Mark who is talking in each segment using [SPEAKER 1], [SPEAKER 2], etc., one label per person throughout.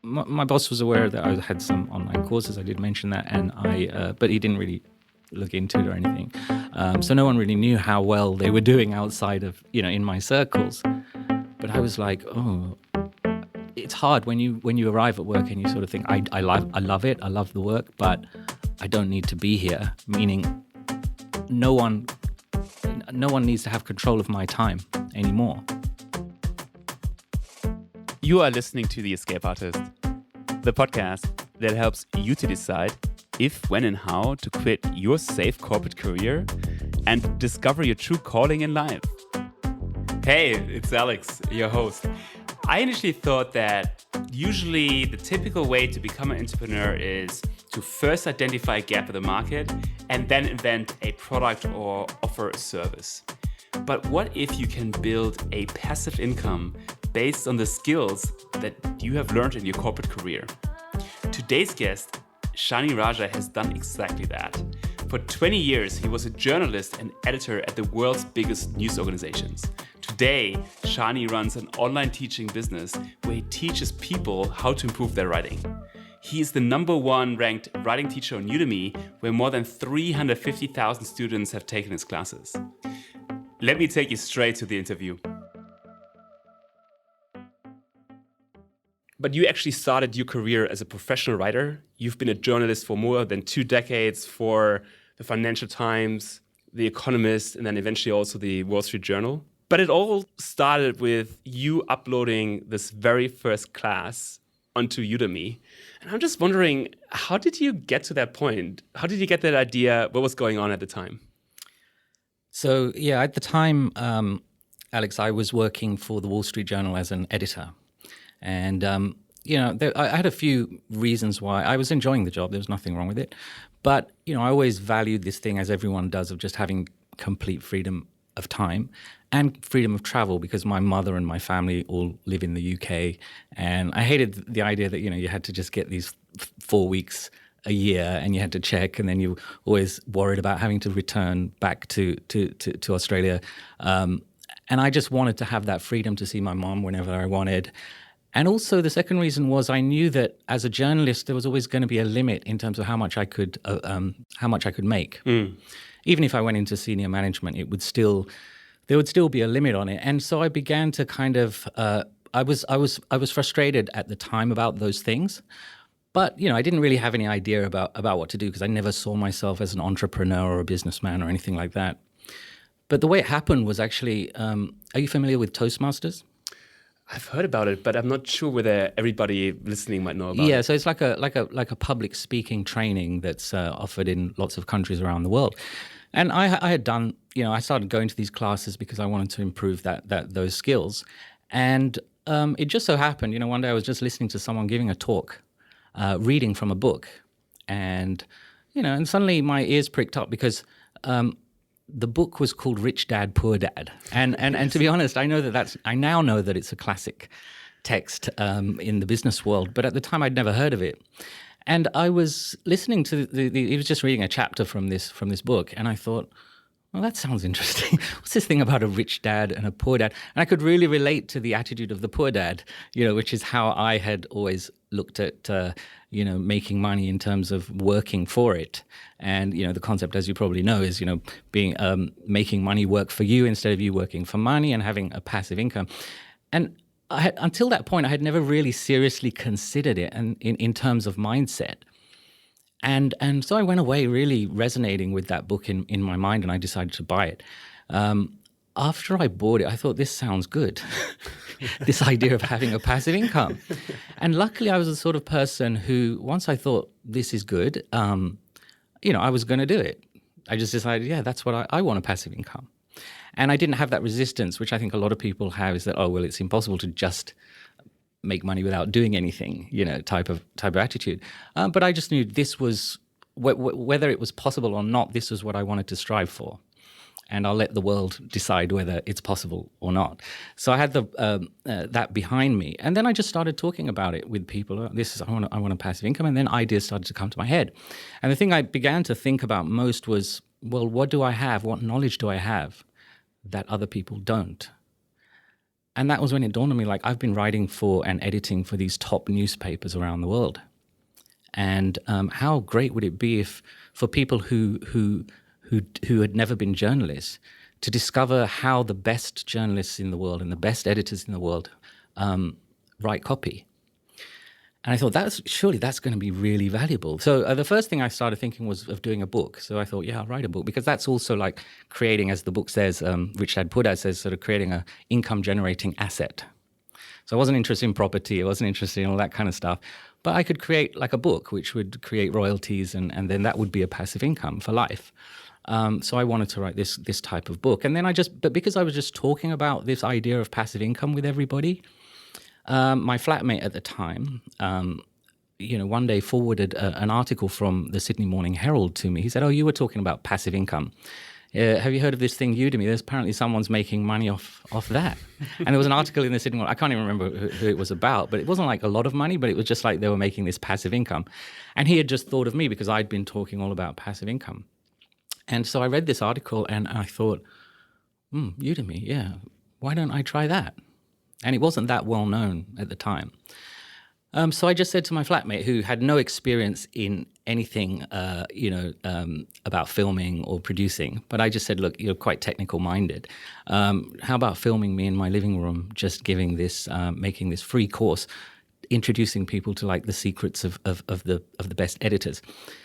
[SPEAKER 1] my boss was aware that I had some online courses. I did mention that, and but he didn't really look into it or anything. So no one really knew how well they were doing outside of, in my circles. But I was like, oh, it's hard when you arrive at work and you sort of think, I love it, I love the work, but I don't need to be here. Meaning, no one needs to have control of my time anymore.
[SPEAKER 2] You are listening to The Escape Artist, the podcast that helps you to decide if, when, and how to quit your safe corporate career and discover your true calling in life. Hey, it's Alex, your host. I initially thought that usually the typical way to become an entrepreneur is to first identify a gap in the market and then invent a product or offer a service. But what if you can build a passive income based on the skills that you have learned in your corporate career? Today's guest, Shani Raja, has done exactly that. For 20 years, he was a journalist and editor at the world's biggest news organizations. Today, Shani runs an online teaching business where he teaches people how to improve their writing. He is the #1 ranked writing teacher on Udemy, where more than 350,000 students have taken his classes. Let me take you straight to the interview. But you actually started your career as a professional writer. You've been a journalist for more than 2 decades for the Financial Times, the Economist, and then eventually also the Wall Street Journal. But it all started with you uploading this very first class onto Udemy. And I'm just wondering, how did you get to that point? How did you get that idea? What was going on at the time?
[SPEAKER 1] So, yeah, at the time, Alex, I was working for the Wall Street Journal as an editor. And, I had a few reasons why. I was enjoying the job. There was nothing wrong with it. But, I always valued this thing, as everyone does, of just having complete freedom of time and freedom of travel, because my mother and my family all live in the UK. And I hated the idea that, you had to just get these 4 weeks a year and you had to check, and then you always worried about having to return back to Australia. And I just wanted to have that freedom to see my mom whenever I wanted. And also the second reason was I knew that as a journalist there was always going to be a limit in terms of how much I could make. Even if I went into senior management, there would still be a limit on it. And so I began to kind of I was frustrated at the time about those things. But I didn't really have any idea about what to do, because I never saw myself as an entrepreneur or a businessman or anything like that. But the way it happened was actually, are you familiar with Toastmasters?
[SPEAKER 2] I've heard about it, but I'm not sure whether everybody listening might know about it.
[SPEAKER 1] Yeah, so it's like a public speaking training that's offered in lots of countries around the world. And I had done, I started going to these classes because I wanted to improve those skills. And it just so happened, one day I was just listening to someone giving a talk, reading from a book, and and suddenly my ears pricked up, because the book was called Rich Dad, Poor Dad. And to be honest, I now know that it's a classic text in the business world, but at the time I'd never heard of it. And I was listening to he was just reading a chapter from this book, and I thought, well, that sounds interesting. What's this thing about a rich dad and a poor dad? And I could really relate to the attitude of the poor dad, which is how I had always looked at, making money in terms of working for it. And, the concept, as you probably know, is, being making money work for you instead of you working for money, and having a passive income. And until that point, I had never really seriously considered it in terms of mindset. And so I went away really resonating with that book in my mind, and I decided to buy it. After I bought it, I thought, this sounds good, this idea of having a passive income. And luckily, I was the sort of person who, once I thought this is good, I was going to do it. I just decided, yeah, that's what I want, a passive income. And I didn't have that resistance, which I think a lot of people have, is that, oh, well, it's impossible to just make money without doing anything, type of attitude. But I just knew this was, whether it was possible or not, this was what I wanted to strive for. And I'll let the world decide whether it's possible or not. So I had that behind me. And then I just started talking about it with people. I want a passive income. And then ideas started to come to my head. And the thing I began to think about most was, well, what do I have? What knowledge do I have that other people don't? And that was when it dawned on me, like, I've been writing for and editing for these top newspapers around the world. And how great would it be if for people who had never been journalists to discover how the best journalists in the world and the best editors in the world write copy. And I thought, surely that's going to be really valuable. So the first thing I started thinking was of doing a book. So I thought, yeah, I'll write a book, because that's also like creating, as the book says, Rich Dad Poor Dad says, sort of creating an income-generating asset. So I wasn't interested in property. I wasn't interested in all that kind of stuff. But I could create like a book which would create royalties, and then that would be a passive income for life. So I wanted to write this type of book. And then but because I was just talking about this idea of passive income with everybody, my flatmate at the time, one day forwarded an article from the Sydney Morning Herald to me. He said, "Oh, you were talking about passive income. Have you heard of this thing, Udemy? There's apparently someone's making money off that." And there was an article in the Sydney Morning. I can't even remember who it was about, but it wasn't like a lot of money, but it was just like they were making this passive income. And he had just thought of me because I'd been talking all about passive income. And so I read this article and I thought, Udemy, yeah, why don't I try that? And it wasn't that well known at the time. So I just said to my flatmate, who had no experience in anything, about filming or producing, but I just said, "Look, you're quite technical minded. How about filming me in my living room, just giving this, making this free course, introducing people to like the secrets of the best editors?"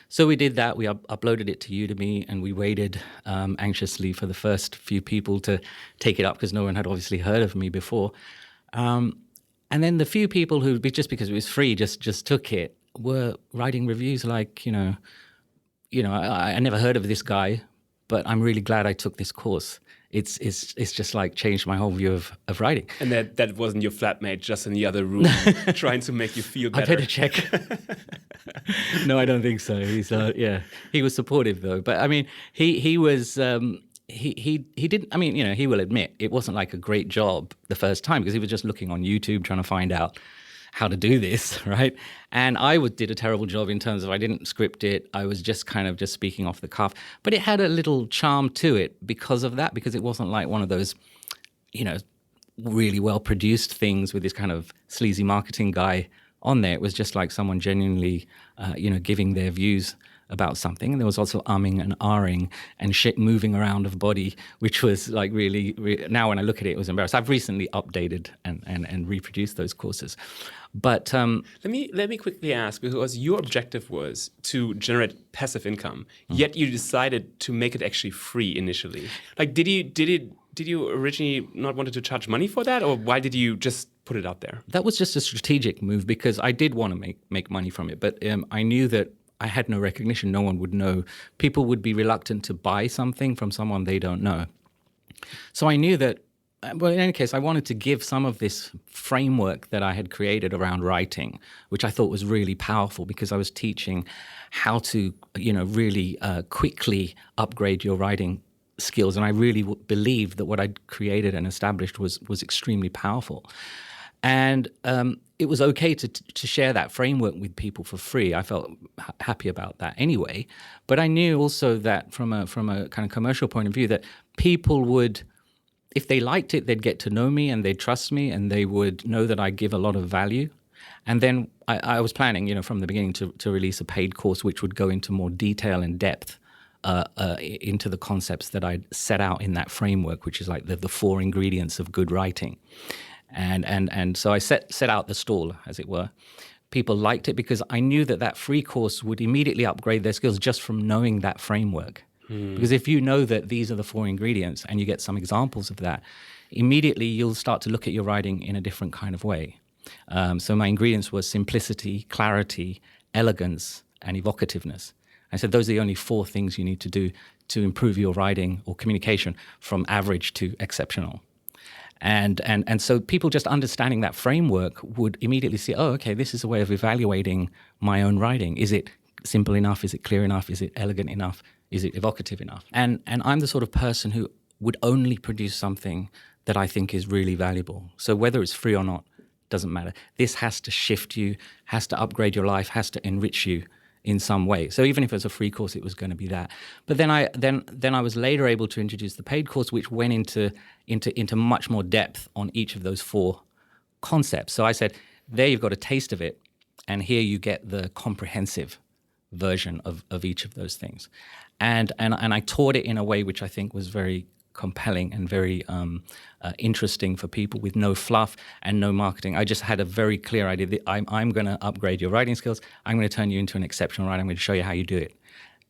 [SPEAKER 1] So we did that. We uploaded it to Udemy, and we waited anxiously for the first few people to take it up, because no one had obviously heard of me before. And then the few people who, just because it was free, just took it, were writing reviews like, I never heard of this guy, but I'm really glad I took this course. It's just like changed my whole view of writing.
[SPEAKER 2] And that wasn't your flatmate just in the other room trying to make you feel better?
[SPEAKER 1] I better check. No, I don't think so. He's he was supportive though. But I mean, he was. He didn't, I mean, he will admit it wasn't like a great job the first time, because he was just looking on YouTube trying to find out how to do this, right? And I did a terrible job in terms of I didn't script it. I was just kind of just speaking off the cuff. But it had a little charm to it because of that, because it wasn't like one of those, really well-produced things with this kind of sleazy marketing guy on there. It was just like someone genuinely, giving their views about something. And there was also umming and ahhing and shit moving around of body, which was like really, now when I look at it, it was embarrassing. I've recently updated and reproduced those courses. But
[SPEAKER 2] let me quickly ask, because your objective was to generate passive income, yet you decided to make it actually free initially. Like, did you originally not wanted to charge money for that, or why did you just put it out there?
[SPEAKER 1] That was just a strategic move, because I did want to make money from it, but I knew that I had no recognition. No one would know. People would be reluctant to buy something from someone they don't know. So I knew that, well, in any case, I wanted to give some of this framework that I had created around writing, which I thought was really powerful, because I was teaching how to, really quickly upgrade your writing skills. And I really believed that what I'd created and established was extremely powerful. And it was okay to share that framework with people for free. I felt happy about that anyway. But I knew also that from a kind of commercial point of view, that people would, if they liked it, they'd get to know me and they'd trust me and they would know that I give a lot of value. And then I was planning, from the beginning to release a paid course which would go into more detail and depth into the concepts that I'd set out in that framework, which is like the 4 ingredients of good writing. And so I set out the stall, as it were. People liked it because I knew that free course would immediately upgrade their skills just from knowing that framework. Because if you know that these are the 4 ingredients and you get some examples of that, immediately you'll start to look at your writing in a different kind of way. So my ingredients were simplicity, clarity, elegance, and evocativeness. I said those are the only 4 things you need to do to improve your writing or communication from average to exceptional. And so people just understanding that framework would immediately see, oh, okay, this is a way of evaluating my own writing. Is it simple enough? Is it clear enough? Is it elegant enough? Is it evocative enough? And I'm the sort of person who would only produce something that I think is really valuable. So whether it's free or not, doesn't matter. This has to shift you, has to upgrade your life, has to enrich you. in some way. So even if it was a free course, it was going to be that. But then I was later able to introduce the paid course, which went into much more depth on each of those 4 concepts. So I said, there you've got a taste of it, and here you get the comprehensive version of each of those things. And I taught it in a way which I think was very compelling and very interesting for people, with no fluff and no marketing. I just had a very clear idea that I'm going to upgrade your writing skills. I'm going to turn you into an exceptional writer. I'm going to show you how you do it.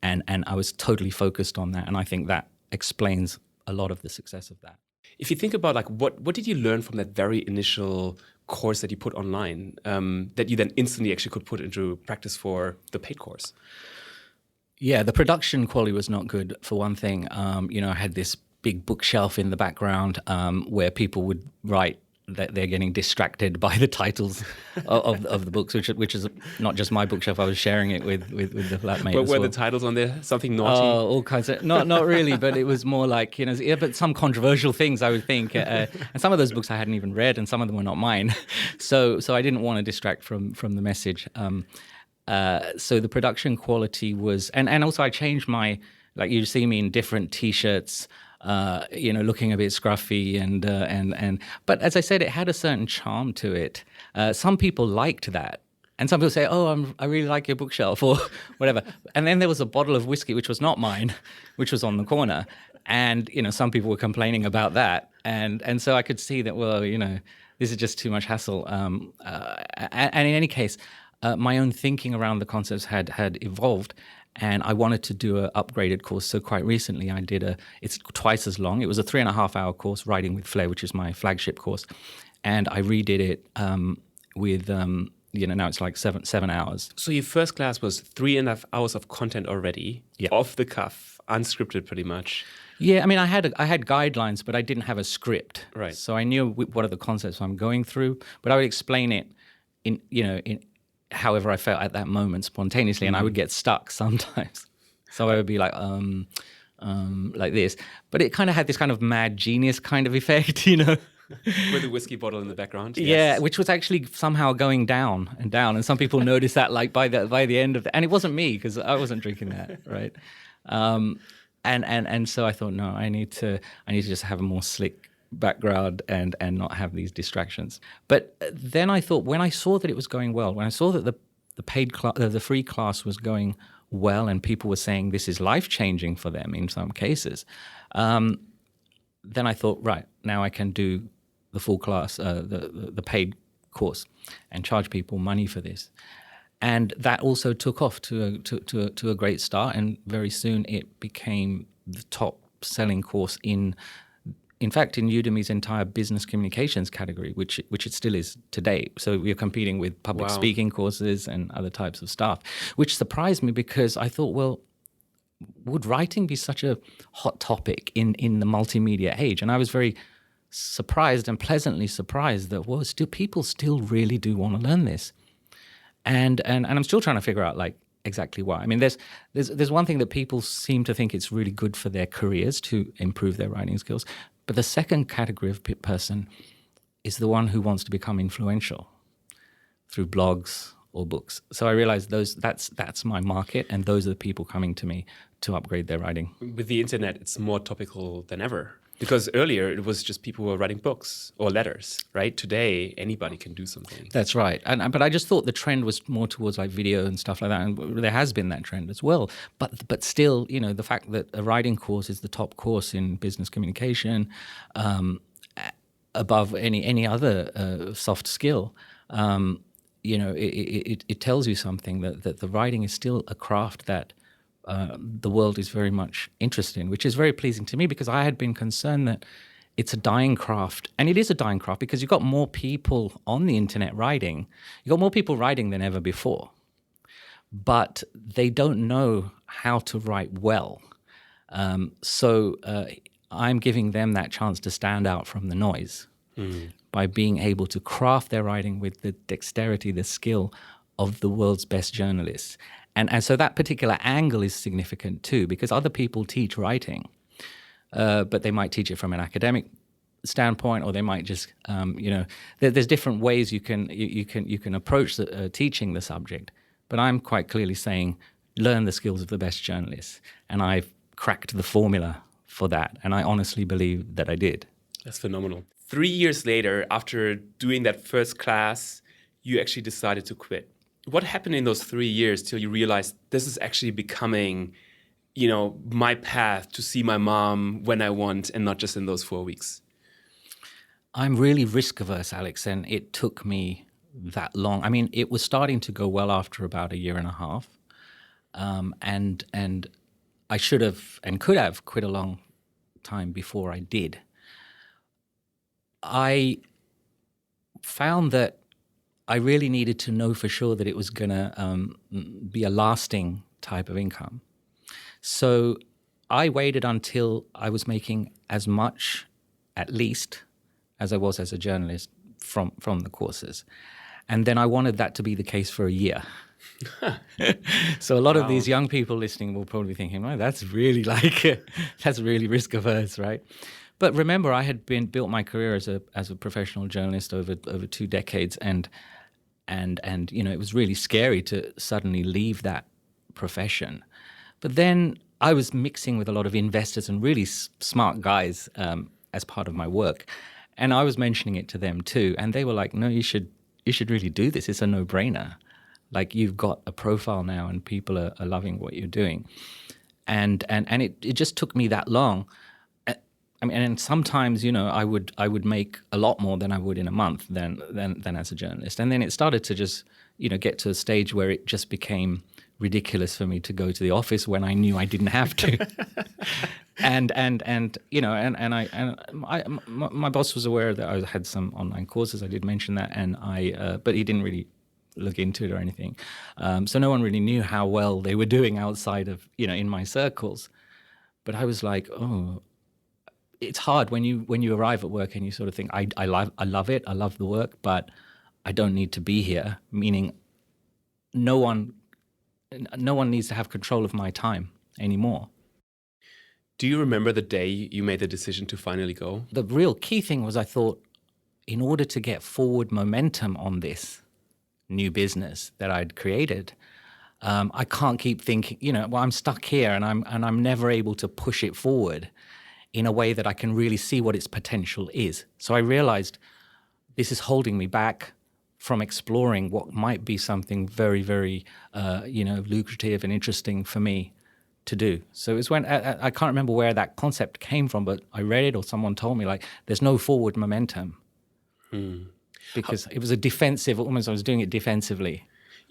[SPEAKER 1] And I was totally focused on that. And I think that explains a lot of the success of that.
[SPEAKER 3] If you think about like what did you learn from that very initial course that you put online that you then instantly actually could put into practice for the paid course?
[SPEAKER 1] Yeah, the production quality was not good, for one thing. I had this big bookshelf in the background where people would write that they're getting distracted by the titles of the books, which is not just my bookshelf. I was sharing it with the flatmate.
[SPEAKER 3] But were the titles on there something naughty?
[SPEAKER 1] All kinds of not really, but it was more like but some controversial things, I would think. And some of those books I hadn't even read, and some of them were not mine. So I didn't want to distract from the message. So the production quality was, and also I changed my, like you see me in different T-shirts. Looking a bit scruffy and but as I said, it had a certain charm to it. Some people liked that, and some people say, "Oh, I really like your bookshelf," or whatever. And then there was a bottle of whiskey which was not mine, which was on the corner, and some people were complaining about that, and so I could see that. Well, this is just too much hassle. And in any case, my own thinking around the concepts had evolved. And I wanted to do an upgraded course. So quite recently I did it's twice as long. It was a 3.5-hour course, Writing with Flair, which is my flagship course. And I redid it with, now it's like seven hours.
[SPEAKER 3] So your first class was 3.5 hours of content already, off the cuff, unscripted pretty much.
[SPEAKER 1] Yeah, I mean, I had guidelines, but I didn't have a script.
[SPEAKER 3] Right.
[SPEAKER 1] So I knew what are the concepts I'm going through, but I would explain it in however I felt at that moment spontaneously, and I would get stuck sometimes. So I would be like this. But it kind of had this kind of mad genius kind of effect,
[SPEAKER 3] With the whiskey bottle in the background.
[SPEAKER 1] Yeah,
[SPEAKER 3] Yes.
[SPEAKER 1] which was actually somehow going down and down. And some people noticed that like by the end of and it wasn't me because I wasn't drinking that, right? And so I thought, no, I need to just have a more slick background and not have these distractions. But then I thought, when I saw that it was going well, when I saw that the free class was going well, and people were saying this is life-changing for them in some cases, then I thought, right, now I can do the full class, the paid course, and charge people money for this. And that also took off to a great start, and very soon it became the top-selling course in fact, in Udemy's entire business communications category, which it still is today. So we're competing with public speaking courses and other types of stuff, which surprised me because I thought, well, would writing be such a hot topic in the multimedia age? And I was very surprised and pleasantly surprised that people still really do want to learn this. And I'm still trying to figure out like exactly why. I mean, there's one thing that people seem to think it's really good for their careers to improve their writing skills. But the second category of person is the one who wants to become influential through blogs or books. So I realized that's my market, and those are the people coming to me to upgrade their writing.
[SPEAKER 3] With the internet, it's more topical than ever. Because earlier it was just people who were writing books or letters, right? Today, anybody can do something.
[SPEAKER 1] That's right. But I just thought the trend was more towards like video and stuff like that. And there has been that trend as well. But still, the fact that a writing course is the top course in business communication above any other soft skill, it tells you something that the writing is still a craft that the world is very much interested in, which is very pleasing to me because I had been concerned that it's a dying craft. And it is a dying craft because you've got more people on the internet writing. You've got more people writing than ever before. But they don't know how to write well. So I'm giving them that chance to stand out from the noise by being able to craft their writing with the dexterity, the skill of the world's best journalists. And so that particular angle is significant too, because other people teach writing, but they might teach it from an academic standpoint, or they might just, there's different ways you can approach teaching the subject. But I'm quite clearly saying, learn the skills of the best journalists. And I've cracked the formula for that. And I honestly believe that I did.
[SPEAKER 3] That's phenomenal. 3 years later, after doing that first class, you actually decided to quit. What happened in those 3 years till you realized this is actually becoming, my path to see my mom when I want and not just in those 4 weeks?
[SPEAKER 1] I'm really risk averse, Alex, and it took me that long. I mean, it was starting to go well after about a year and a half. And I should have and could have quit a long time before I did. I found that I really needed to know for sure that it was going to be a lasting type of income. So I waited until I was making as much, at least, as I was as a journalist from the courses. And then I wanted that to be the case for a year. So a lot of these young people listening will probably be thinking, oh, that's really that's really risk averse, right? But remember, I had built my career as a professional journalist over 2 decades, and it was really scary to suddenly leave that profession. But then I was mixing with a lot of investors and really smart guys as part of my work, and I was mentioning it to them too, and they were like, "No, you should really do this. It's a no-brainer. Like, you've got a profile now, and people are loving what you're doing." And it just took me that long. I mean, and sometimes, I would make a lot more than I would in a month than as a journalist. And then it started to just, get to a stage where it just became ridiculous for me to go to the office when I knew I didn't have to. My boss was aware that I had some online courses. I did mention that, but he didn't really look into it or anything. So no one really knew how well they were doing outside of, in my circles. But I was like, oh, it's hard when you arrive at work and you sort of think, I love it, I love the work, but I don't need to be here. Meaning, no one needs to have control of my time anymore.
[SPEAKER 3] Do you remember the day you made the decision to finally go?
[SPEAKER 1] The real key thing was, I thought, in order to get forward momentum on this new business that I'd created, I can't keep thinking, I'm stuck here and I'm never able to push it forward in a way that I can really see what its potential is. So I realized this is holding me back from exploring what might be something very, very, lucrative and interesting for me to do. So it was when, I can't remember where that concept came from, but I read it or someone told me, like, there's no forward momentum. Because it was a defensive, almost I was doing it defensively.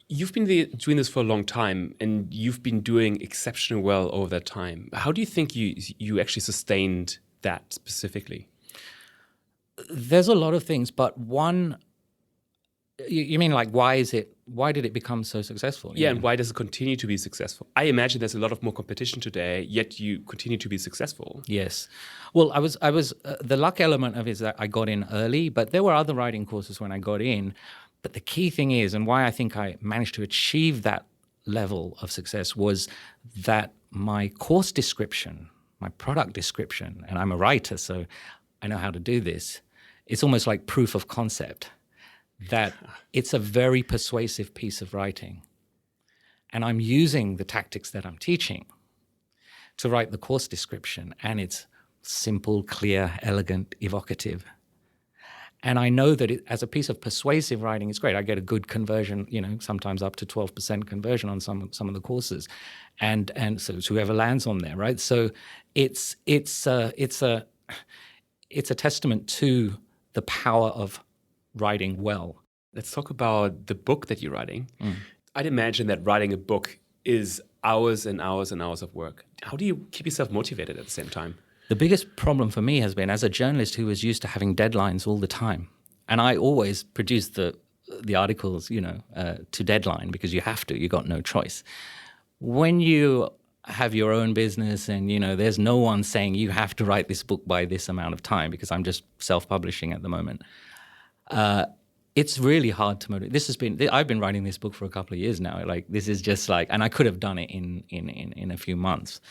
[SPEAKER 3] You've been doing this for a long time, and you've been doing exceptionally well over that time. How do you think you actually sustained that specifically?
[SPEAKER 1] There's a lot of things, but one, you mean like, why did it become so successful?
[SPEAKER 3] Yeah, and why does it continue to be successful? I imagine there's a lot of more competition today, yet you continue to be successful.
[SPEAKER 1] Yes. Well, I was the luck element of it is that I got in early, but there were other writing courses when I got in. But the key thing is, and why I think I managed to achieve that level of success, was that my course description, my product description, and I'm a writer, so I know how to do this, it's almost like proof of concept, that it's a very persuasive piece of writing. And I'm using the tactics that I'm teaching to write the course description, and it's simple, clear, elegant, evocative. And I know that as a piece of persuasive writing, it's great. I get a good conversion, sometimes up to 12% conversion on some of the courses, and so whoever lands on there, right? So it's a testament to the power of writing well.
[SPEAKER 3] Let's talk about the book that you're writing. I'd imagine that writing a book is hours and hours and hours of work. How do you keep yourself motivated at the same time?
[SPEAKER 1] The biggest problem for me has been, as a journalist who was used to having deadlines all the time, and I always produce the articles, to deadline because you have to, you got no choice. When you have your own business and, there's no one saying you have to write this book by this amount of time, because I'm just self-publishing at the moment, it's really hard to motivate. I've been writing this book for a couple of years now. Like, this is just like, and I could have done it in a few months.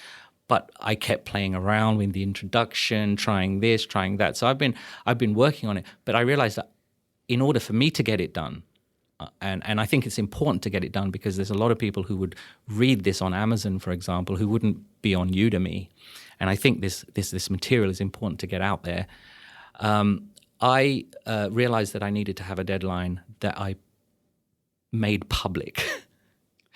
[SPEAKER 1] But I kept playing around with the introduction, trying this, trying that. So I've been working on it. But I realized that in order for me to get it done, And I think it's important to get it done because there's a lot of people who would read this on Amazon, for example, who wouldn't be on Udemy. And I think this material is important to get out there. I realized that I needed to have a deadline that I made public.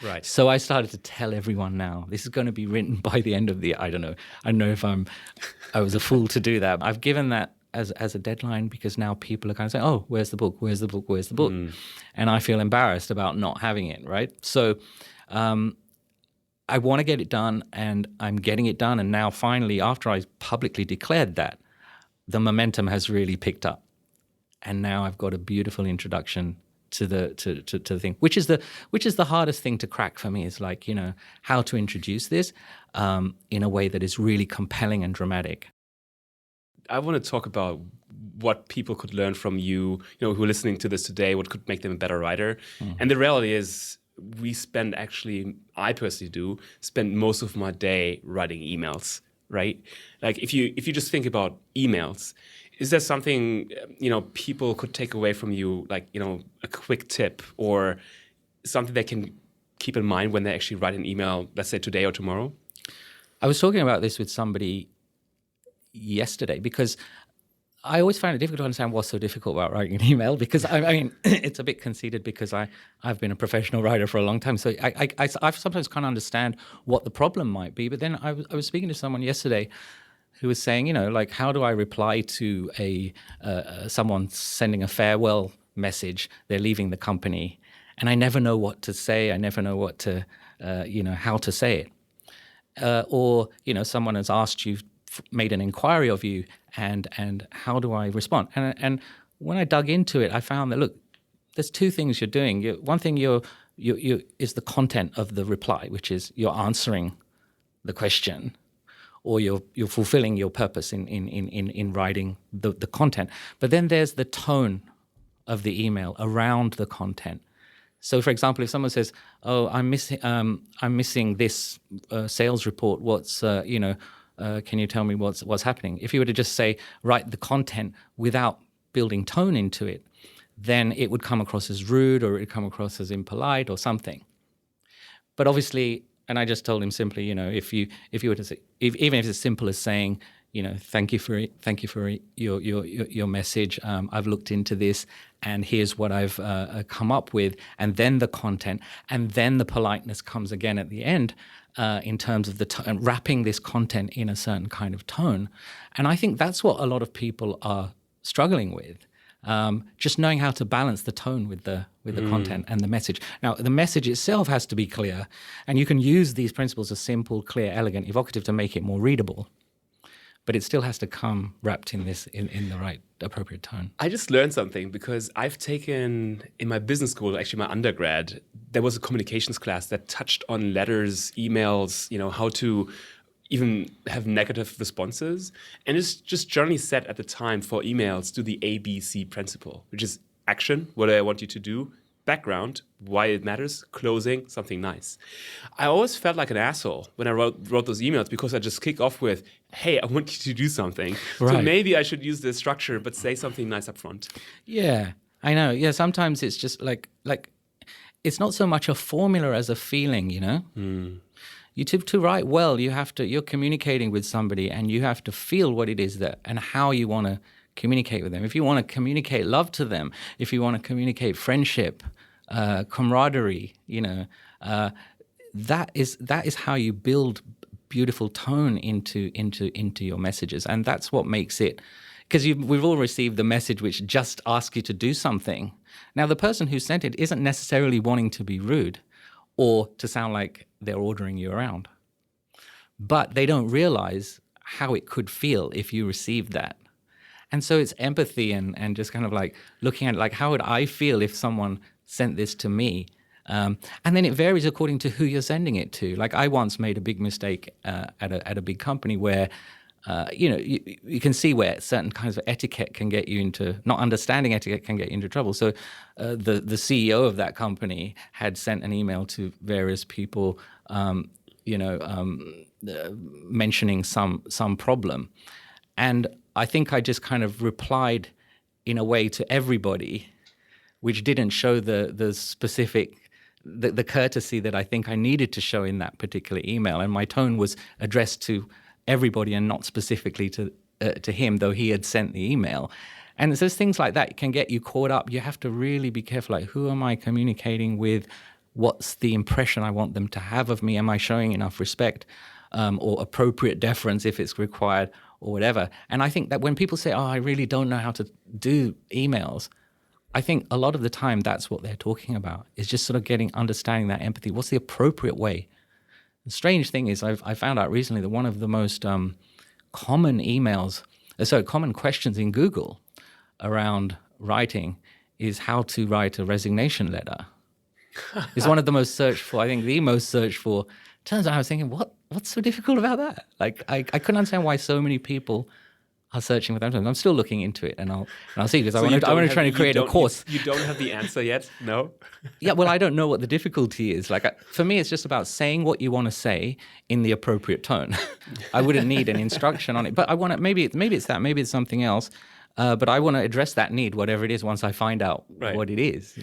[SPEAKER 3] Right.
[SPEAKER 1] So I started to tell everyone now, this is going to be written by the end of the, I don't know if I was a fool to do that. I've given that as a deadline because now people are kind of saying, oh, where's the book? Where's the book? Where's the book? And I feel embarrassed about not having it, right? So I want to get it done and I'm getting it done. And now finally, after I publicly declared that, the momentum has really picked up. And now I've got a beautiful introduction to the thing, which is the hardest thing to crack for me, is like, how to introduce this in a way that is really compelling and dramatic.
[SPEAKER 3] I want to talk about what people could learn from you, who are listening to this today, what could make them a better writer. And the reality is I personally do spend most of my day writing emails, right? Like if you just think about emails, is there something, people could take away from you, like, a quick tip or something they can keep in mind when they actually write an email, let's say today or tomorrow?
[SPEAKER 1] I was talking about this with somebody yesterday because I always find it difficult to understand what's so difficult about writing an email because, I mean, it's a bit conceited because I've been a professional writer for a long time. So I sometimes can't understand what the problem might be. But then I was speaking to someone yesterday who was saying, like, how do I reply to someone sending a farewell message? They're leaving the company, and I never know what to say. I never know what to, how to say it. Or, someone has asked you, made an inquiry of you, and how do I respond? And when I dug into it, I found that, look, there's two things you're doing. One thing you is the content of the reply, which is you're answering the question, or you're fulfilling your purpose in writing the content. But then there's the tone of the email around the content. So, for example, if someone says, "Oh, I'm missing this sales report. What's can you tell me what's happening?" If you were to just say, write the content without building tone into it, then it would come across as rude, or it would come across as impolite or something. But obviously, and I just told him simply, if you were to say, even if it's as simple as saying, thank you for your message. I've looked into this, and here's what I've come up with, and then the content, and then the politeness comes again at the end in terms of the wrapping this content in a certain kind of tone. And I think that's what a lot of people are struggling with. Just knowing how to balance the tone with the content and the message. Now, the message itself has to be clear, and you can use these principles of simple, clear, elegant, evocative to make it more readable. But it still has to come wrapped in the right appropriate tone.
[SPEAKER 3] I just learned something because I've taken, in my business school, actually my undergrad, there was a communications class that touched on letters, emails, how to even have negative responses. And it's just generally said at the time for emails, do the ABC principle, which is action, what I want you to do, background, why it matters, closing, something nice. I always felt like an asshole when I wrote those emails because I just kick off with, hey, I want you to do something. Right. So maybe I should use this structure, but say something nice up front.
[SPEAKER 1] Yeah, I know. Yeah, sometimes it's just like it's not so much a formula as a feeling, You to write well, you're communicating with somebody, and you have to feel what it is and how you want to communicate with them. If you want to communicate love to them, if you want to communicate friendship, camaraderie, that is how you build beautiful tone into your messages, and that's what makes it. Because we've all received the message which just asks you to do something. Now, the person who sent it isn't necessarily wanting to be rude or to sound like they're ordering you around, but they don't realize how it could feel if you received that. And so it's empathy and just kind of like looking at like, how would I feel if someone sent this to me? And then it varies according to who you're sending it to. Like I once made a big mistake at a big company where, you can see where certain kinds of etiquette can get you into, not understanding etiquette can get you into trouble. So the CEO of that company had sent an email to various people, mentioning some problem. And I think I just kind of replied in a way to everybody which didn't show the specific, the courtesy that I think I needed to show in that particular email. And my tone was addressed to everybody and not specifically to him, though he had sent the email. And there's things like that can get you caught up. You have to really be careful, like, who am I communicating with? What's the impression I want them to have of me? Am I showing enough respect or appropriate deference if it's required or whatever? And I think that when people say, I really don't know how to do emails, I think a lot of the time that's what they're talking about, is just sort of understanding that empathy. What's the appropriate way? The strange thing is I found out recently that one of the most common questions in Google around writing is how to write a resignation letter. It's one of the most searched for, I think the most searched for. Turns out I was thinking, what's so difficult about that? Like, I couldn't understand why so many people are searching for that. I'm still looking into it, and I'll see, because I want to try to create a course.
[SPEAKER 3] You don't have the answer yet? No?
[SPEAKER 1] Yeah, well, I don't know what the difficulty is. Like, for me, it's just about saying what you want to say in the appropriate tone. I wouldn't need an instruction on it, but I want to, maybe it's that, maybe it's something else. But I want to address that need, whatever it is, once I find out what it is.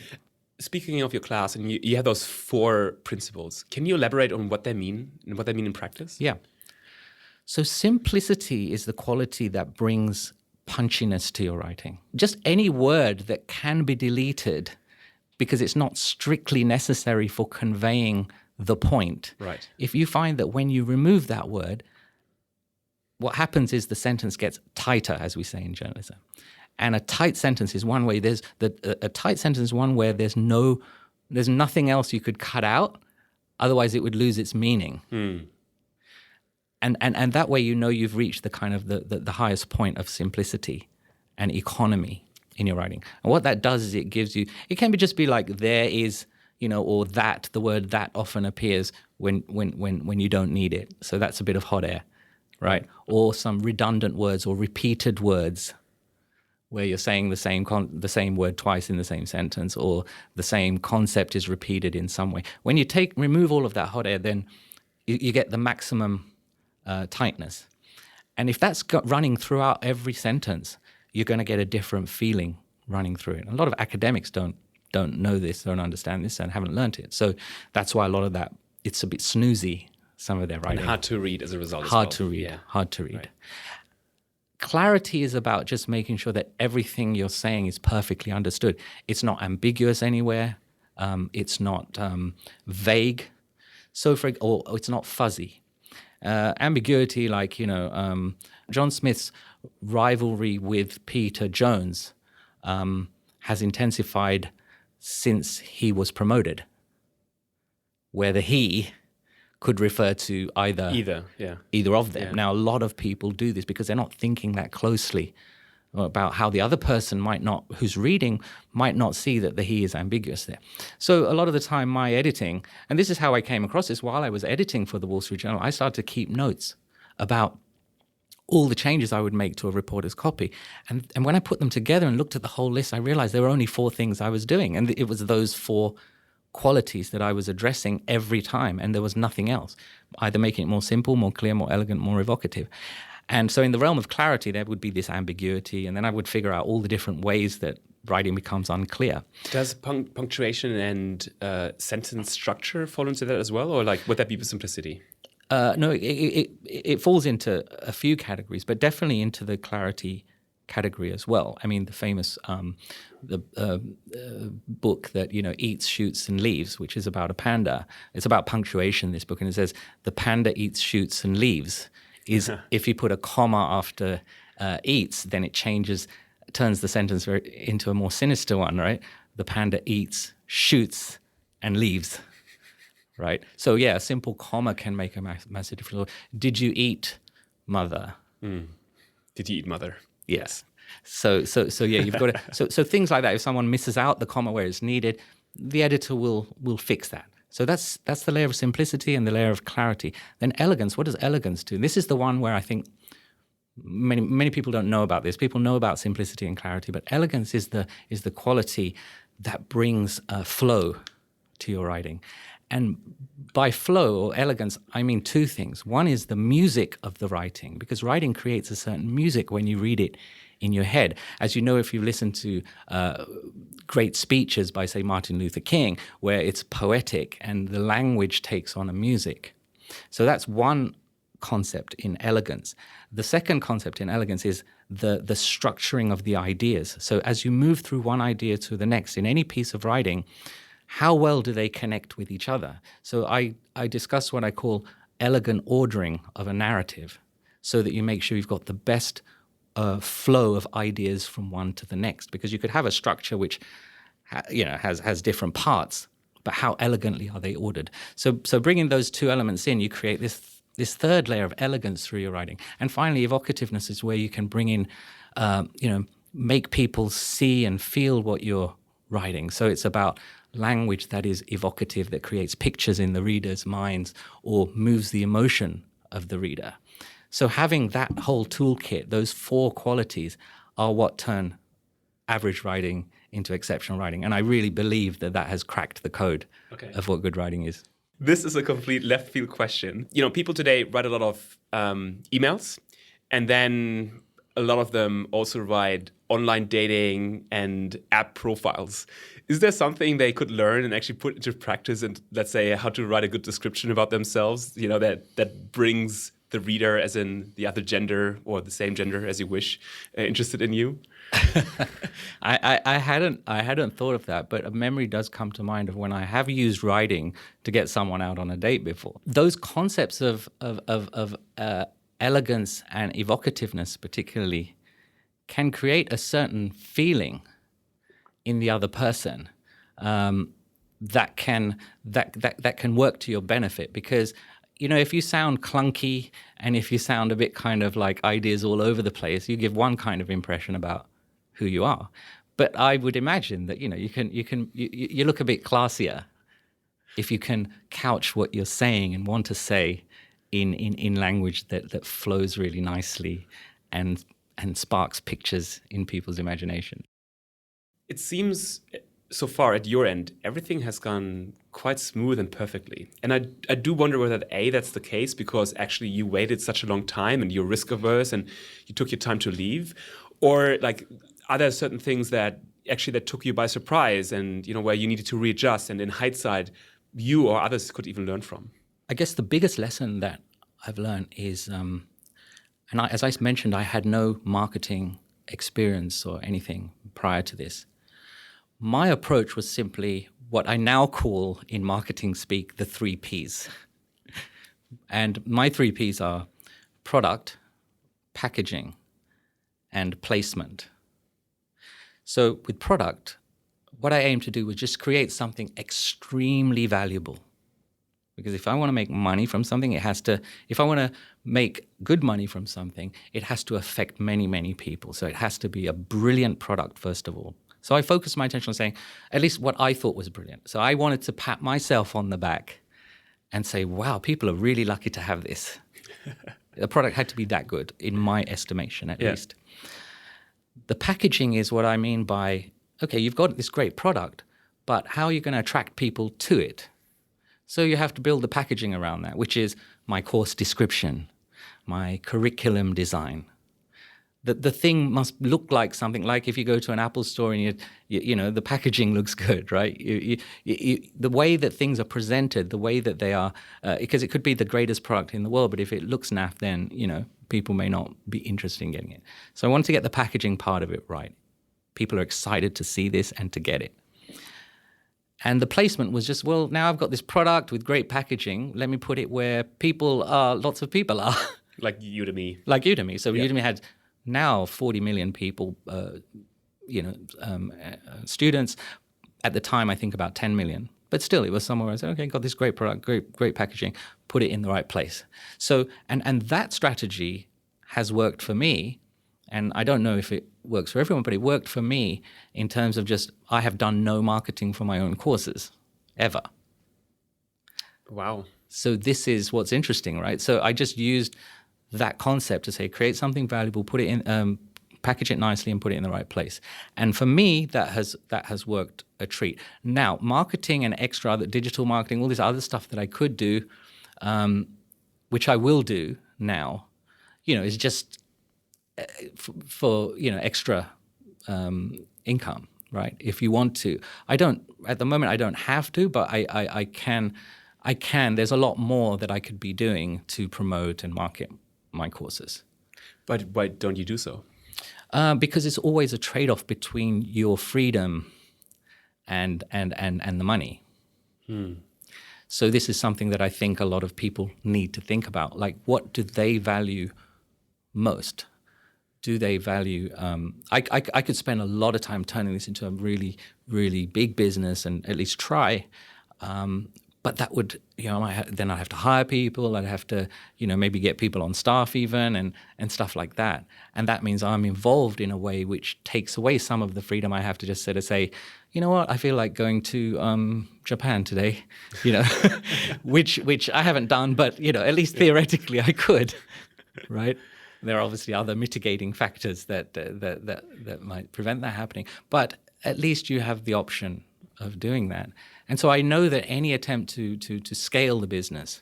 [SPEAKER 3] Speaking of your class, and you have those 4 principles, can you elaborate on what they mean and what they mean in practice?
[SPEAKER 1] Yeah. So simplicity is the quality that brings punchiness to your writing. Just any word that can be deleted because it's not strictly necessary for conveying the point.
[SPEAKER 3] Right.
[SPEAKER 1] If you find that when you remove that word, what happens is the sentence gets tighter, as we say in journalism. And a tight sentence is one way. A tight sentence is one where there's nothing else you could cut out, otherwise it would lose its meaning. And that way you've reached the kind of the highest point of simplicity and economy in your writing. And what that does is it gives you, it can just be like there is, or that, the word that often appears when you don't need it. So that's a bit of hot air, right? Or some redundant words or repeated words where you're saying the same word twice in the same sentence, or the same concept is repeated in some way. When you remove all of that hot air, then you get the maximum tightness. And if that's running throughout every sentence, you're going to get a different feeling running through it. A lot of academics don't know this, don't understand this, and haven't learned it. So that's why a lot of that, it's a bit snoozy, some of their writing.
[SPEAKER 3] And hard to read as a result.
[SPEAKER 1] Hard to read. Right. Clarity is about just making sure that everything you're saying is perfectly understood. It's not ambiguous anywhere. It's not vague. Or it's not fuzzy. Ambiguity, like, John Smith's rivalry with Peter Jones has intensified since he was promoted, where the he could refer to either of them.
[SPEAKER 3] Yeah.
[SPEAKER 1] Now, a lot of people do this because they're not thinking that closely about how the other person who's reading might not see that the he is ambiguous there. So a lot of the time my editing, and this is how I came across this while I was editing for the Wall Street Journal, I started to keep notes about all the changes I would make to a reporter's copy. And when I put them together and looked at the whole list, I realized there were only 4 things I was doing. And it was those 4 qualities that I was addressing every time, and there was nothing else, either making it more simple, more clear, more elegant, more evocative. And so in the realm of clarity, there would be this ambiguity, and then I would figure out all the different ways that writing becomes unclear.
[SPEAKER 3] Does punctuation and sentence structure fall into that as well, or would that be simplicity?
[SPEAKER 1] No, it falls into a few categories, but definitely into the clarity category as well. I mean, the famous book that eats, shoots, and leaves, which is about a panda. It's about punctuation. This book, and it says the panda eats, shoots, and leaves. Is if you put a comma after eats, then it turns the sentence into a more sinister one, right? The panda eats, shoots, and leaves. Right. So a simple comma can make a massive difference. Did you eat, mother?
[SPEAKER 3] Did you eat, mother?
[SPEAKER 1] Yes. So you've got to. So things like that. If someone misses out the comma where it's needed, the editor will fix that. So that's the layer of simplicity and the layer of clarity. Then elegance. What does elegance do? This is the one where I think many people don't know about this. People know about simplicity and clarity, but elegance is the quality that brings flow to your writing. And by flow or elegance, I mean 2 things. One is the music of the writing, because writing creates a certain music when you read it in your head. As you know, if you listen to great speeches by, say, Martin Luther King, where it's poetic and the language takes on a music. So that's one concept in elegance. The second concept in elegance is the structuring of the ideas. So as you move through one idea to the next, in any piece of writing, how well do they connect with each other? So I discuss what I call elegant ordering of a narrative, so that you make sure you've got the best flow of ideas from one to the next. Because you could have a structure which has different parts, but how elegantly are they ordered? So bringing those two elements in, you create this third layer of elegance through your writing. And finally, evocativeness is where you can bring in, make people see and feel what you're writing. So it's about language that is evocative, that creates pictures in the reader's minds or moves the emotion of the reader. So having that whole toolkit, those 4 qualities, are what turn average writing into exceptional writing. And I really believe that has cracked the code of what good writing is.
[SPEAKER 3] This is a complete left field question. People today write a lot of emails, and then a lot of them also write online dating and app profiles. Is there something they could learn and actually put into practice, and let's say how to write a good description about themselves, that brings the reader, as in the other gender or the same gender as you wish, interested in you?
[SPEAKER 1] I hadn't thought of that, but a memory does come to mind of when I have used writing to get someone out on a date before. Those concepts of elegance and evocativeness, particularly, can create a certain feeling in the other person that can work to your benefit. Because if you sound clunky and if you sound a bit kind of like ideas all over the place, you give one kind of impression about who you are. But I would imagine that you look a bit classier if you can couch what you're saying and want to say in language that flows really nicely and sparks pictures in people's imagination.
[SPEAKER 3] It seems so far at your end, everything has gone quite smooth and perfectly. And I do wonder whether that's the case, because actually you waited such a long time and you're risk averse and you took your time to leave, or are there certain things that took you by surprise and where you needed to readjust, and in hindsight you or others could even learn from?
[SPEAKER 1] I guess the biggest lesson that I've learned is, as I mentioned, I had no marketing experience or anything prior to this. My approach was simply what I now call in marketing speak the 3 Ps. And my 3 Ps are product, packaging, and placement. So with product, what I aim to do was just create something extremely valuable. Because if I want to make money from something, if I want to make good money from something, it has to affect many, many people. So it has to be a brilliant product, first of all. So I focused my attention on saying at least what I thought was brilliant. So I wanted to pat myself on the back and say, wow, people are really lucky to have this. The product had to be that good, in my estimation, at least. The packaging is what I mean by, okay, you've got this great product, but how are you going to attract people to it? So you have to build the packaging around that, which is my course description, my curriculum design. The thing must look like something, like if you go to an Apple store and the packaging looks good, right? The way that things are presented, the way that they are, because it could be the greatest product in the world, but if it looks naff, then people may not be interested in getting it. So I wanted to get the packaging part of it right. People are excited to see this and to get it. And the placement was just, well, now I've got this product with great packaging. Let me put it where lots of people are.
[SPEAKER 3] Like Udemy.
[SPEAKER 1] So Udemy had now 40 million people, students. At the time, I think about 10 million. But still, it was somewhere I said, okay, got this great product, great packaging, put it in the right place. So, and that strategy has worked for me. And I don't know if it works for everyone, but it worked for me in terms of I have done no marketing for my own courses, ever.
[SPEAKER 3] Wow.
[SPEAKER 1] So this is what's interesting, right? So I just used that concept to say, create something valuable, put it in, package it nicely and put it in the right place. And for me, that has worked a treat. Now, marketing and digital marketing, all this other stuff that I could do, which I will do now, is just for extra income, right? If you want to. I don't at the moment. I don't have to, but I can. I can. There's a lot more that I could be doing to promote and market my courses.
[SPEAKER 3] But why don't you do so?
[SPEAKER 1] Because it's always a trade-off between your freedom and the money. So this is something that I think a lot of people need to think about. Like, what do they value most? Do they value? I could spend a lot of time turning this into a really, really big business, and at least try. But that would, then I'd have to hire people. I'd have to, maybe get people on staff even, and stuff like that. And that means I'm involved in a way which takes away some of the freedom I have to just sort of say, you know what, I feel like going to Japan today, which I haven't done, but at least theoretically I could, right? There are obviously other mitigating factors that might prevent that happening, but at least you have the option of doing that. And so I know that any attempt to scale the business,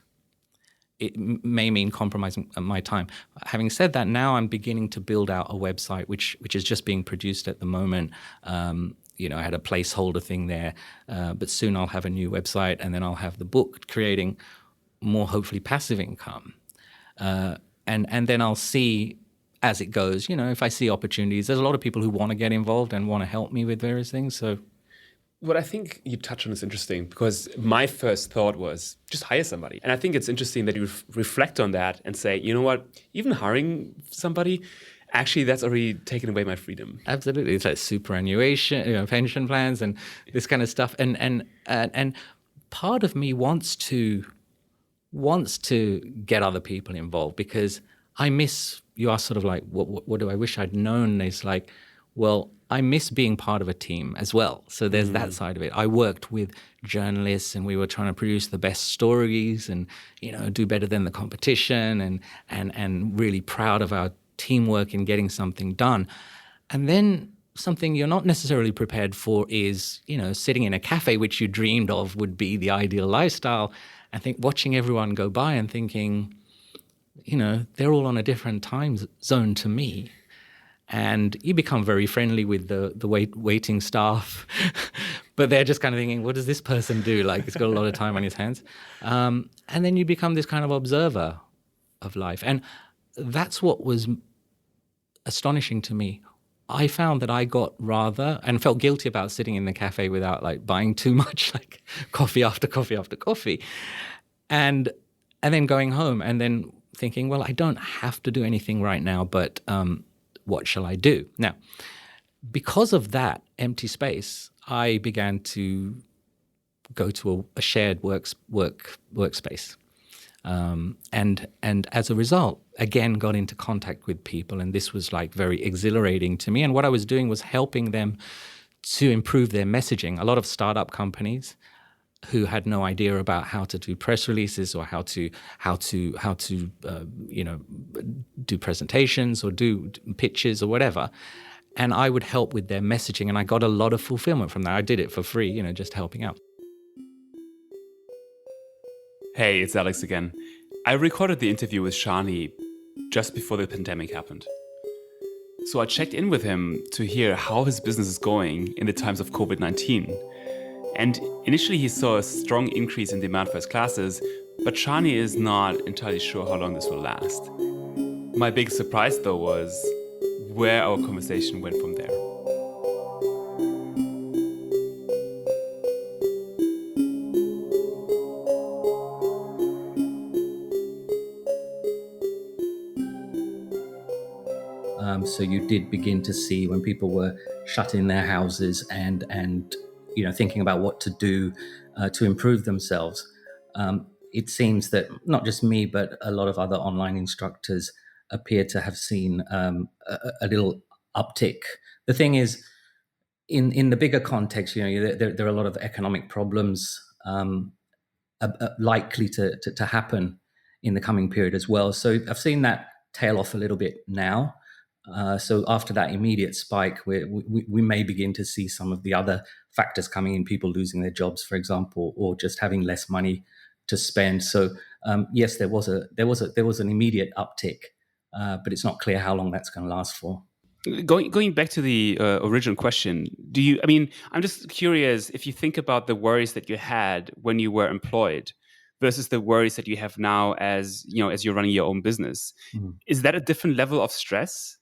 [SPEAKER 1] it may mean compromising my time. Having said that, now I'm beginning to build out a website which is just being produced at the moment. I had a placeholder thing there, but soon I'll have a new website, and then I'll have the book creating more, hopefully, passive income. And then I'll see as it goes, if I see opportunities. There's a lot of people who want to get involved and want to help me with various things. So
[SPEAKER 3] what I think you touch on is interesting, because my first thought was just hire somebody. And I think it's interesting that you reflect on that and say, you know what, even hiring somebody, actually, that's already taken away my freedom.
[SPEAKER 1] Absolutely. It's like superannuation, pension plans and this kind of stuff. And part of me wants to get other people involved, because I miss, you are sort of like, what do I wish I'd known? It's like, well, I miss being part of a team as well. So there's that side of it. I worked with journalists, and we were trying to produce the best stories and, do better than the competition, and really proud of our teamwork in getting something done. And then something you're not necessarily prepared for is, sitting in a cafe, which you dreamed of would be the ideal lifestyle. I think watching everyone go by and thinking, they're all on a different time zone to me. And you become very friendly with the waiting staff, but they're just kind of thinking, what does this person do? Like, he's got a lot of time on his hands. And then you become this kind of observer of life. And that's what was astonishing to me. I found that I got rather, and felt guilty about sitting in the cafe without like buying too much, like coffee after coffee after coffee. And then going home and then thinking, well, I don't have to do anything right now, but what shall I do? Now, because of that empty space, I began to go to a shared workspace. And as a result, again, got into contact with people, and this was like very exhilarating to me. And what I was doing was helping them to improve their messaging. A lot of startup companies who had no idea about how to do press releases or how to do presentations or do pitches or whatever. And I would help with their messaging, and I got a lot of fulfillment from that. I did it for free, just helping out.
[SPEAKER 2] Hey, it's Alex again. I recorded the interview with Shani just before the pandemic happened. So I checked in with him to hear how his business is going in the times of COVID-19. And initially he saw a strong increase in demand for his classes, but Shani is not entirely sure how long this will last. My big surprise, though, was where our conversation went from there.
[SPEAKER 1] So you did begin to see when people were shut in their houses and thinking about what to do to improve themselves. It seems that not just me, but a lot of other online instructors appear to have seen a little uptick. The thing is, in the bigger context, there are a lot of economic problems likely to happen in the coming period as well. So I've seen that tail off a little bit now. So after that immediate spike, we may begin to see some of the other factors coming in, people losing their jobs, for example, or just having less money to spend. So yes, there was an immediate uptick, but it's not clear how long that's going to last for.
[SPEAKER 2] Going back to the original question, I mean, I'm just curious if you think about the worries that you had when you were employed versus the worries that you have now as you're running your own business. Is that a different level of stress?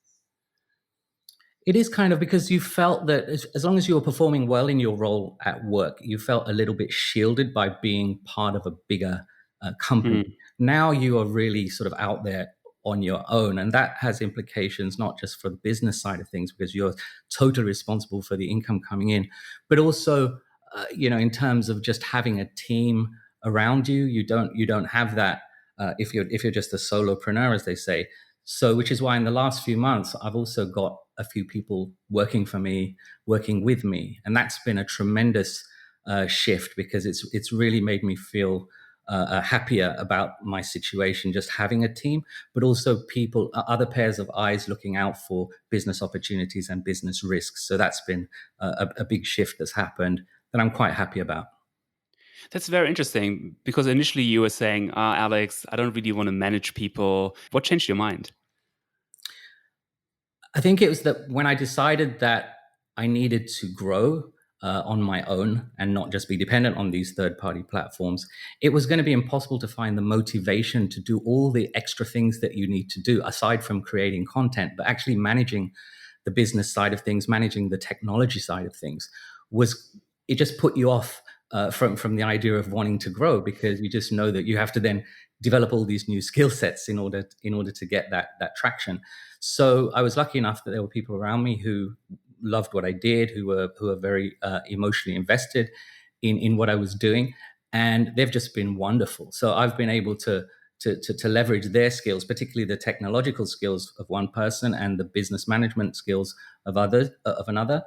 [SPEAKER 1] It is kind of, because you felt that as long as you were performing well in your role at work, you felt a little bit shielded by being part of a bigger company. Now you are really sort of out there on your own, and that has implications not just for the business side of things, because you're totally responsible for the income coming in, but also in terms of just having a team around you. You don't have that if you're just a solopreneur, as they say. So, which is why in the last few months, I've also got a few people working for me, working with me, and that's been a tremendous shift, because it's really made me feel happier about my situation, just having a team, but also people, other pairs of eyes looking out for business opportunities and business risks. So that's been a big shift that's happened that I'm quite happy about.
[SPEAKER 2] That's very interesting, because initially you were saying, Alex, I don't really want to manage people. What changed your mind?
[SPEAKER 1] I think it was that when I decided that I needed to grow on my own and not just be dependent on these third-party platforms, it was going to be impossible to find the motivation to do all the extra things that you need to do aside from creating content, but actually managing the business side of things, managing the technology side of things. It just put you off from the idea of wanting to grow, because you just know that you have to then develop all these new skill sets in order to get that traction. So I was lucky enough that there were people around me who loved what I did, who were very emotionally invested in what I was doing, and they've just been wonderful. So I've been able to leverage their skills, particularly the technological skills of one person and the business management skills of another.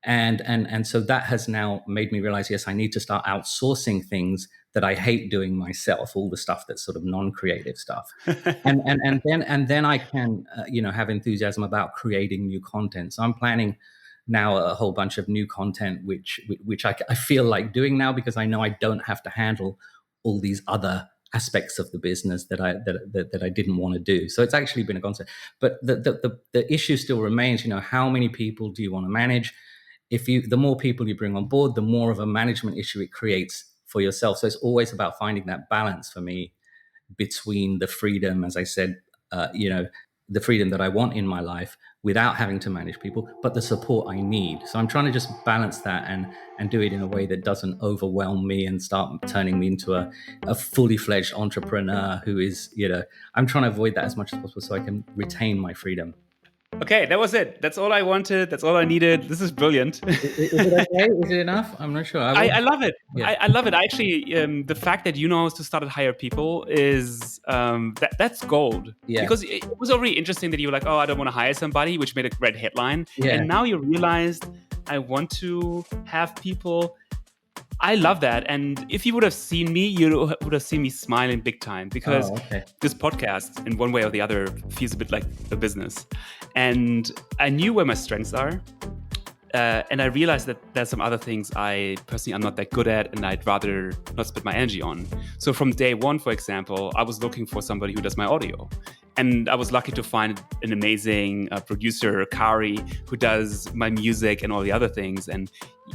[SPEAKER 1] And so that has now made me realize, yes, I need to start outsourcing things that I hate doing myself, all the stuff that's sort of non-creative stuff. and then I can have enthusiasm about creating new content. So I'm planning now a whole bunch of new content, which I feel like doing now, because I know I don't have to handle all these other aspects of the business that I didn't want to do. So it's actually been a concept. But the issue still remains, how many people do you want to manage? The more people you bring on board, the more of a management issue it creates for yourself. So it's always about finding that balance for me between the freedom, as I said, the freedom that I want in my life without having to manage people, but the support I need. So I'm trying to just balance that and do it in a way that doesn't overwhelm me and start turning me into a fully fledged entrepreneur who is, I'm trying to avoid that as much as possible so I can retain my freedom.
[SPEAKER 2] Okay, that was it. That's all I wanted. That's all I needed. This is brilliant.
[SPEAKER 1] Is it okay? Is it enough? I'm not sure.
[SPEAKER 2] I love it.
[SPEAKER 1] Yeah.
[SPEAKER 2] I love it. Actually, the fact that you know how to start and hire people is that's gold.
[SPEAKER 1] Yeah.
[SPEAKER 2] Because it was already interesting that you were like, oh, I don't want to hire somebody, which made a great headline.
[SPEAKER 1] Yeah.
[SPEAKER 2] And now you realized I want to have people. I love that. And if you would have seen me, you would have seen me smiling big time, because this podcast, in one way or the other, feels a bit like a business. And I knew where my strengths are. And I realized that there's some other things I personally am not that good at, and I'd rather not spend my energy on. So from day one, for example, I was looking for somebody who does my audio. And I was lucky to find an amazing producer, Kari, who does my music and all the other things. And,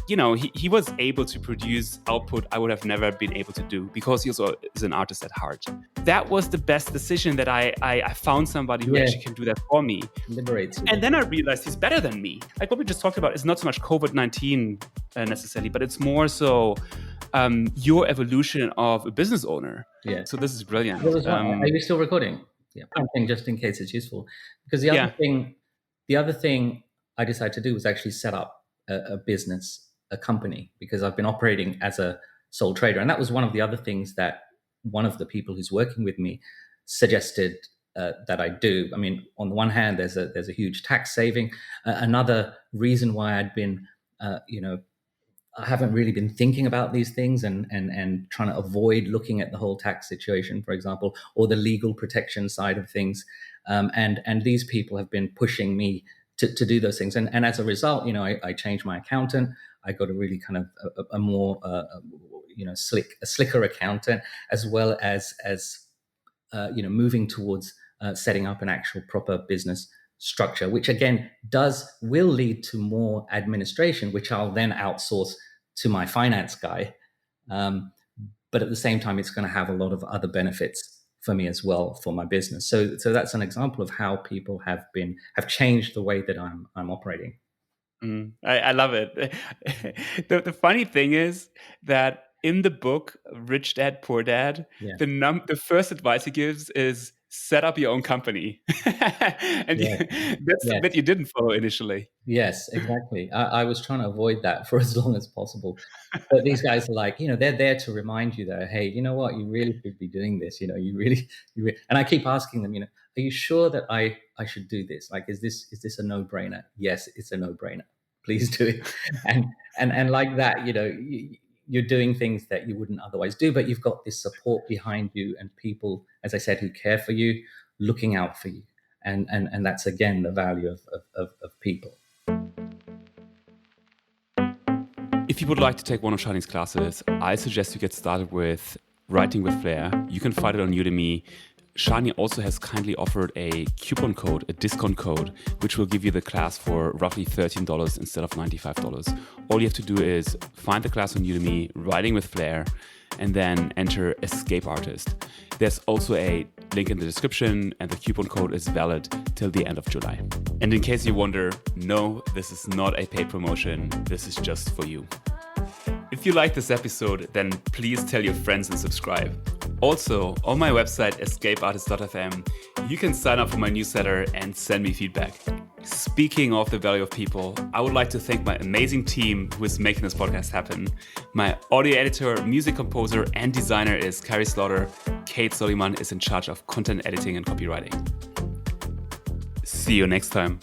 [SPEAKER 2] he was able to produce output I would have never been able to do, because he also is an artist at heart. That was the best decision, that I found somebody who actually can do that for me.
[SPEAKER 1] Liberates you.
[SPEAKER 2] And then I realized he's better than me. Like what we just talked about is not so much COVID-19 necessarily, but it's more so your evolution of a business owner.
[SPEAKER 1] Yeah.
[SPEAKER 2] So this is brilliant.
[SPEAKER 1] Are you still recording? Yeah. One thing, just in case it's useful, because the other thing I decided to do was actually set up a business, a company, because I've been operating as a sole trader, and that was one of the other things that one of the people who's working with me suggested that I do. I mean, on the one hand, there's a huge tax saving. Another reason why I'd been, I haven't really been thinking about these things and trying to avoid looking at the whole tax situation, for example, or the legal protection side of things. And these people have been pushing me to do those things. And as a result, I changed my accountant. I got a really kind of a more, slicker accountant, as well as moving towards setting up an actual proper business structure, which again will lead to more administration, which I'll then outsource to my finance guy. But at the same time, it's going to have a lot of other benefits for me as well for my business. So that's an example of how people have changed the way that I'm operating.
[SPEAKER 2] I love it. The funny thing is that in the book Rich Dad Poor Dad,
[SPEAKER 1] Yeah.
[SPEAKER 2] the first advice he gives is set up your own company, and that's the bit you didn't follow initially.
[SPEAKER 1] Yes, exactly. I was trying to avoid that for as long as possible. But these guys are like, they're there to remind you that, hey, you know what, you really should be doing this. And I keep asking them, are you sure that I should do this? Like, is this a no-brainer? Yes, it's a no-brainer. Please do it. And like that, you're doing things that you wouldn't otherwise do, but you've got this support behind you and people, as I said, who care for you, looking out for you. And that's, again, the value of people.
[SPEAKER 2] If you would like to take one of Shani's classes, I suggest you get started with Writing with Flair. You can find it on Udemy. Shani also has kindly offered a coupon code, a discount code, which will give you the class for roughly $13 instead of $95. All you have to do is find the class on Udemy, Writing with Flair, and then enter Escape Artist. There's also a link in the description, and the coupon code is valid till the end of July. And in case you wonder, no, this is not a paid promotion. This is just for you. If you like this episode, then please tell your friends and subscribe. Also, on my website, escapeartist.fm, you can sign up for my newsletter and send me feedback. Speaking of the value of people, I would like to thank my amazing team who is making this podcast happen. My audio editor, music composer, and designer is Carrie Slaughter. Kate Soliman is in charge of content editing and copywriting. See you next time.